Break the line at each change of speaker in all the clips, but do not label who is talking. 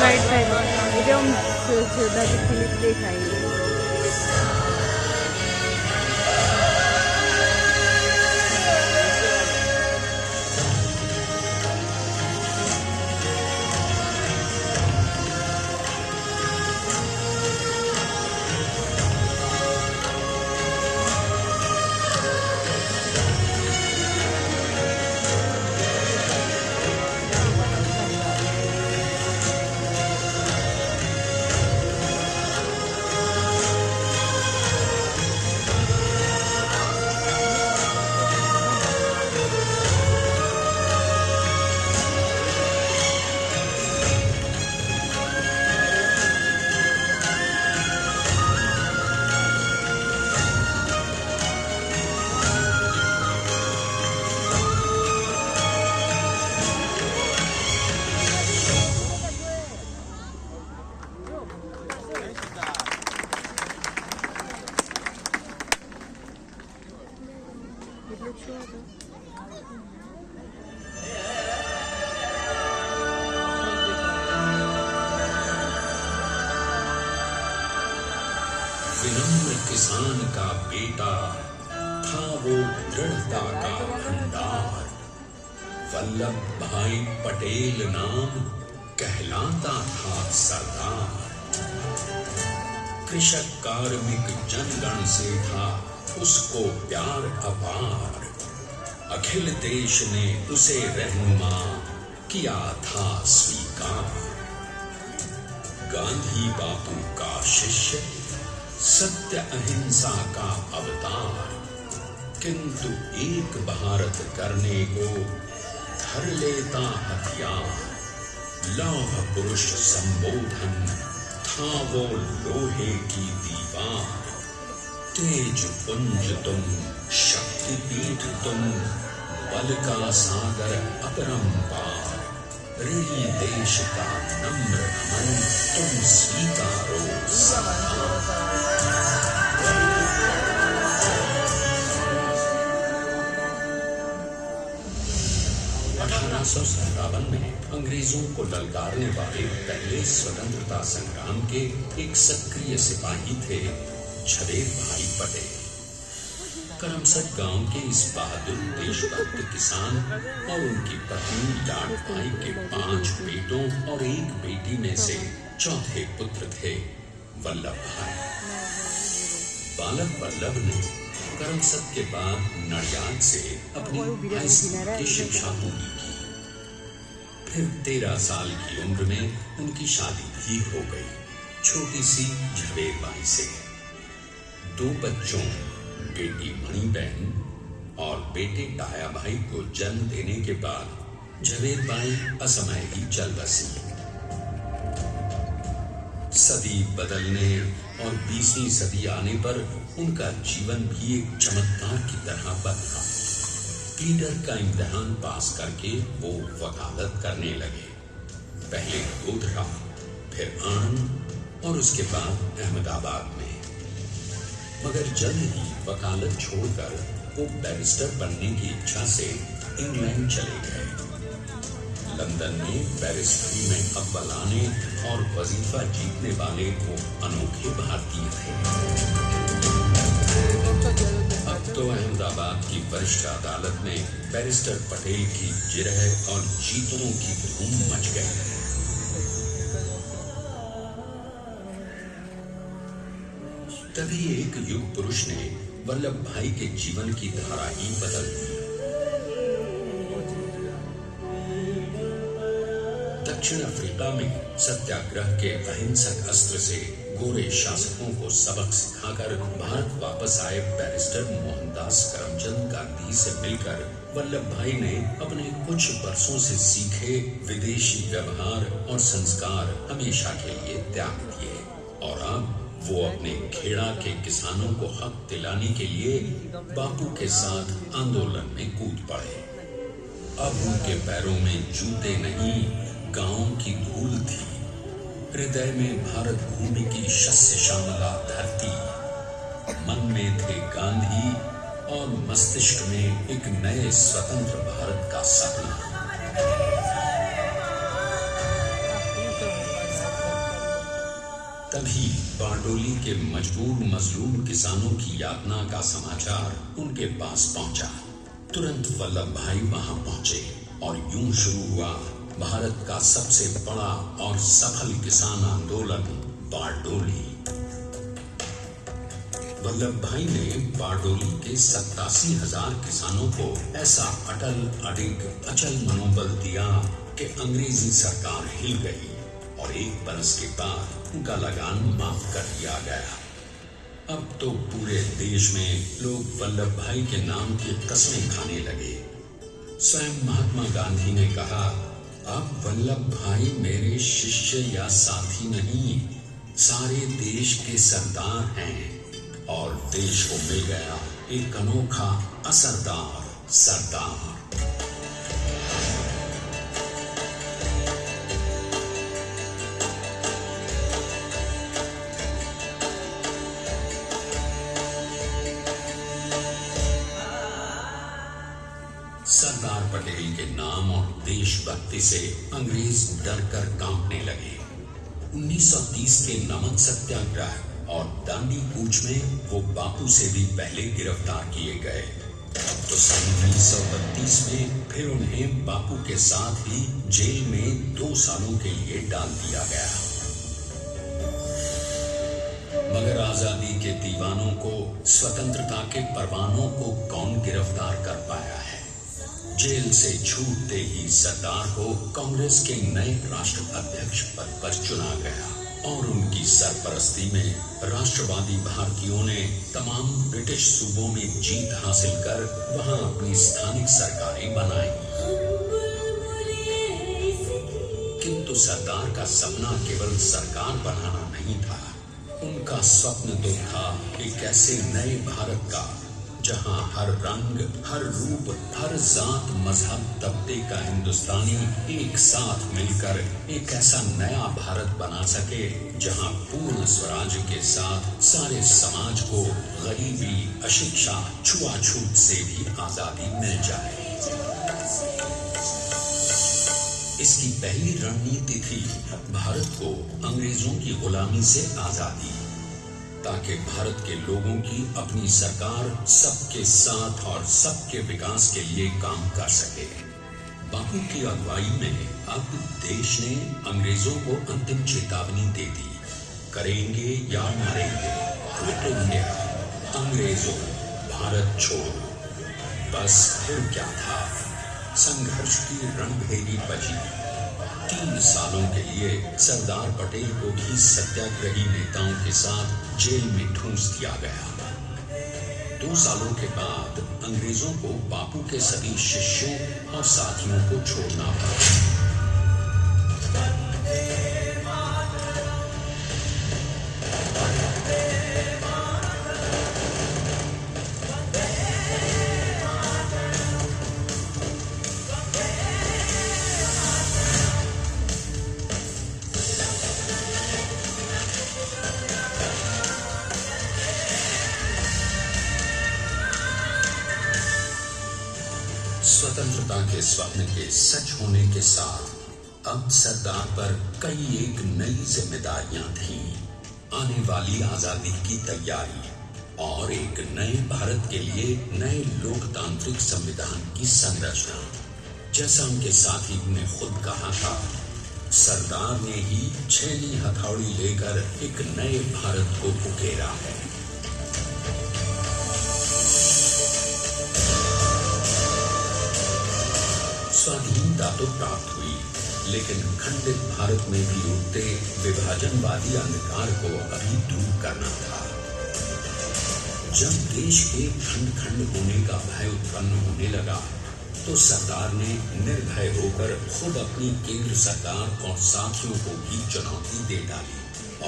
Right side ये हम दादी क्लिप देखाएंगे।
विनम्र किसान का बेटा था वो दृढ़ता का भंडार। वल्लभ भाई पटेल नाम कहलाता था सरदार। कृषक कार्मिक जनगण से था उसको प्यार अपार। अखिल देश ने उसे रहनुमा किया था स्वीकार। गांधी बापू का शिष्य, सत्य अहिंसा का अवतार, किंतु एक भारत करने को धर लेता हथियार। लौह पुरुष संबोधन था वो लोहे की दीवार। तेज पुंज तुम, शक्ति पीठ तुम, बल का सागर अपरंपार। ऋणी देश का नम्र मन तुम स्वीकारो सम्मान। 1857 में अंग्रेजों को ललकारने वाले पहले स्वतंत्रता संग्राम के एक सक्रिय सिपाही थे झवेर भाई पटेल। करमसद गांव के इस बहादुर देशभक्त किसान और उनकी पत्नी लाड भाई के 5 बेटों और 1 बेटी में से चौथे पुत्र थे वल्लभ भाई। बालक वल्लभ ने करमसद के बाद नडियाद से अपनी हाई स्कूल की शिक्षा पूरी की। फिर 13 साल की उम्र में उनकी शादी भी हो गई छोटी सी झवेर बाई से। 2 बच्चों, बेटी मणिबेन और बेटे टाया भाई को जन्म देने के बाद झवेर बाई असमय ही चल बसी। सदी बदलने और 20वीं सदी आने पर उनका जीवन भी एक चमत्कार की तरह बदला। लीडर का इम्तिहान पास करके वो वकालत करने लगे। पहले गोधरा, फिर आणंद और उसके बाद अहमदाबाद में। मगर जल्द ही वकालत छोड़कर वो बैरिस्टर बनने की इच्छा से इंग्लैंड चले गए। लंदन में बैरिस्ट्री में अव्वल आने और वजीफा जीतने वाले वो अनोखे भारतीय थे। अब तो अहमदाबाद की वरिष्ठ अदालत में बैरिस्टर पटेल की जिरह और जीतों की धूम मच गई। तभी एक युग पुरुष ने वल्लभ भाई के जीवन की धारा ही बदल दी। दक्षिण अफ्रीका में सत्याग्रह के अहिंसक अस्त्र से गोरे शासकों को सबक सिखाकर भारत वापस आए बैरिस्टर मोहनदास करमचंद गांधी से मिलकर वल्लभ भाई ने अपने कुछ वर्षों से सीखे विदेशी व्यवहार और संस्कार हमेशा के लिए त्याग दिए और अब वो अपने खेड़ा के किसानों को हक दिलाने के लिए बापू के साथ आंदोलन में कूद पड़े। अब उनके पैरों में जूते नहीं, गांव की धूल थी। हृदय में भारत भूमि की शस्य श्यामला धरती। मन में थे गांधी और मस्तिष्क में एक नए स्वतंत्र भारत का सपना। तभी बारडोली के मजबूर मजलूम किसानों की यातना का समाचार उनके पास पहुंचा। तुरंत वल्लभ भाई वहां पहुंचे और यूं शुरू हुआ भारत का सबसे बड़ा और सफल किसान आंदोलन बारडोली। वल्लभ भाई ने बारडोली के 87,000 किसानों को ऐसा अटल अडिग अचल मनोबल दिया कि अंग्रेजी सरकार हिल गई और 1 बरस के बाद उनका लगान माफ कर दिया गया। अब तो पूरे देश में लोग वल्लभ भाई के नाम की कस्में खाने लगे। स्वयं महात्मा गांधी ने कहा, अब वल्लभ भाई मेरे शिष्य या साथी नहीं, सारे देश के सरदार हैं। और देश को मिल गया एक अनोखा असरदार सरदार। सरदार पटेल के नाम और देशभक्ति से अंग्रेज डरकर कांपने लगे। 1930 के नमक सत्याग्रह और दांडी कूच में वो बापू से भी पहले गिरफ्तार किए गए। तो सन 1932 में फिर उन्हें बापू के साथ ही जेल में 2 सालों के लिए डाल दिया गया। मगर आजादी के दीवानों को, स्वतंत्रता के परवानों को कौन गिरफ्तार कर पाया है। जेल से छूटते ही सरदार को कांग्रेस के नए राष्ट्राध्यक्ष पद पर चुना गया और उनकी सरपरस्ती में राष्ट्रवादी भारतीयों ने तमाम ब्रिटिश सूबों में जीत हासिल कर वहां अपनी स्थानिक सरकारें बनाई। किंतु सरदार का सपना केवल सरकार बनाना नहीं था। उनका स्वप्न तो था एक ऐसे नए भारत का जहां हर रंग, हर रूप, हर जात, मजहब, तबके का हिंदुस्तानी एक साथ मिलकर एक ऐसा नया भारत बना सके जहां पूर्ण स्वराज के साथ सारे समाज को गरीबी, अशिक्षा, छुआछूत से भी आजादी मिल जाए। इसकी पहली रणनीति थी भारत को अंग्रेजों की गुलामी से आजादी, ताकि भारत के लोगों की अपनी सरकार सबके साथ और सबके विकास के लिए काम कर सके। बापू की अगुवाई में अब देश ने अंग्रेजों को अंतिम चेतावनी दे दी, करेंगे या मरेंगे, क्विट इंडिया, अंग्रेजों भारत छोड़ो। बस फिर क्या था, संघर्ष की रणभेरी बजी। 3 सालों के लिए सरदार पटेल को भी सत्याग्रही नेताओं के साथ जेल में ठूंस दिया गया। 2 सालों के बाद अंग्रेजों को बापू के सभी शिष्यों और साथियों को छोड़ना पड़ा। स्वतंत्रता के स्वप्न के सच होने के साथ अब सरदार पर कई एक नई जिम्मेदारियां थीं। आने वाली आजादी की तैयारी और एक नए भारत के लिए नए लोकतांत्रिक संविधान की संरचना। जैसा उनके साथी ने खुद कहा था, सरदार ने ही 6वीं हथौड़ी लेकर एक नए भारत को उकेरा है। स्वाधीनता तो प्राप्त हुई, लेकिन खंडित भारत में भी उठते विभाजनवादी अंधकार को अभी दूर करना था। जब देश के खंड खंड होने का भय उत्पन्न होने लगा, तो सरदार ने निर्भय होकर खुद अपनी केंद्र सरकार और साथियों को भी चुनौती दे डाली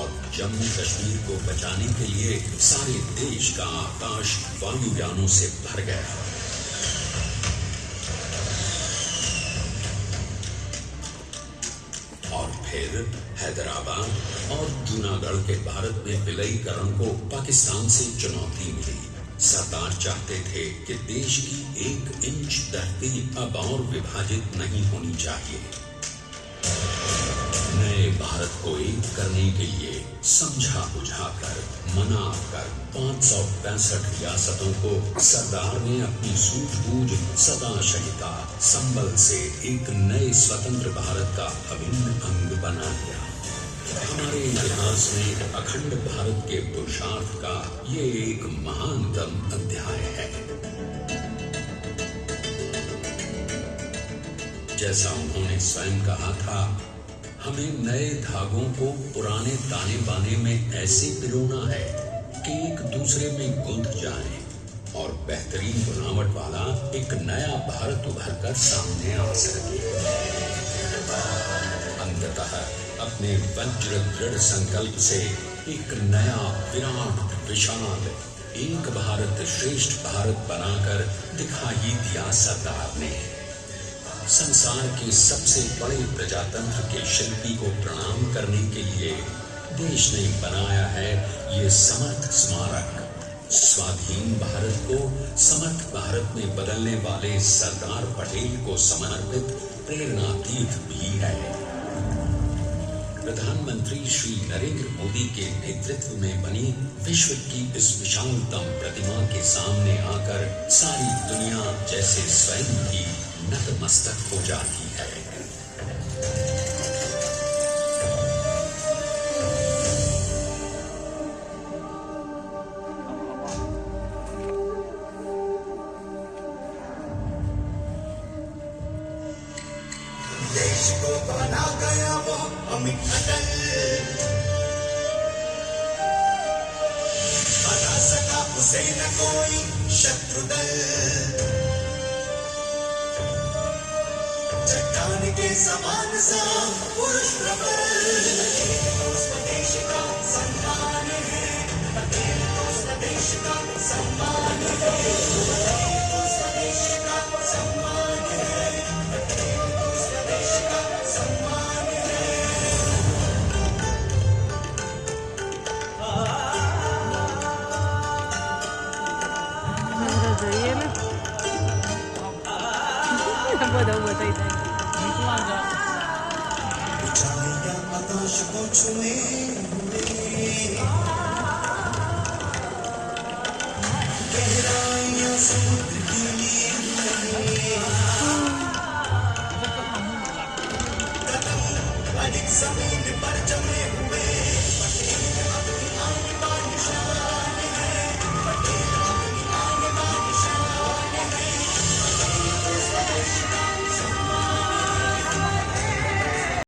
और जम्मू कश्मीर को बचाने के लिए सारे देश का आकाश वायुयानों से भर गया। फिर हैदराबाद और जूनागढ़ के भारत में विलयीकरण को पाकिस्तान से चुनौती मिली। सरदार चाहते थे कि देश की 1 इंच धरती अब और विभाजित नहीं होनी चाहिए। नए भारत को एक करने के लिए समझा बुझाकर मनाकर 565 रियासतों को सरदार ने अपनी सूझबूझ सदाशयिता संबल से एक नए स्वतंत्र भारत का अभिन्न अंग बना दिया। हमारे इतिहास में अखंड भारत के पुरुषार्थ का ये एक महानतम अध्याय है। जैसा उन्होंने स्वयं कहा था, हमें नए धागों को पुराने ताने बाने में ऐसे पिरोना है कि एक दूसरे में गुंथ जाए और बेहतरीन बनावट वाला एक नया भारत उभर कर सामने आ सके। अंततः अपने वज्र दृढ़ संकल्प से एक नया विराट विशाल एक भारत श्रेष्ठ भारत बनाकर दिखा ही दिया सरदार ने। संसार के सबसे बड़े प्रजातंत्र के शिल्पी को प्रणाम करने के लिए देश ने बनाया है ये समर्थ स्मारक। स्वाधीन भारत को समर्थ भारत में बदलने वाले सरदार पटेल को समर्पित प्रेरणा तीर्थ भी है। प्रधानमंत्री श्री नरेंद्र मोदी के नेतृत्व में बनी विश्व की इस विशालतम प्रतिमा के सामने आकर सारी दुनिया जैसे स्वयं ही नतमस्तक हो जाती है।
देश को बना गया वो अमित अटल, हरा सका उसे न कोई शत्रु दल। चट्टान के समान सा पुरुष प्रबल, स्वदेश का सम्मान है, पटेल को स्वदेश का सम्मान है, पटेल को स्वदेश का सम्मान है, पटेल को स्वदेश का सम्मान है।
જોઈએ ને બધા બતાવી જાય
ऊंचाइयां आकाश को छुए हुए, गहराइयां समुद्र की लिए हुए, कदम अधिक जमीन पर जमे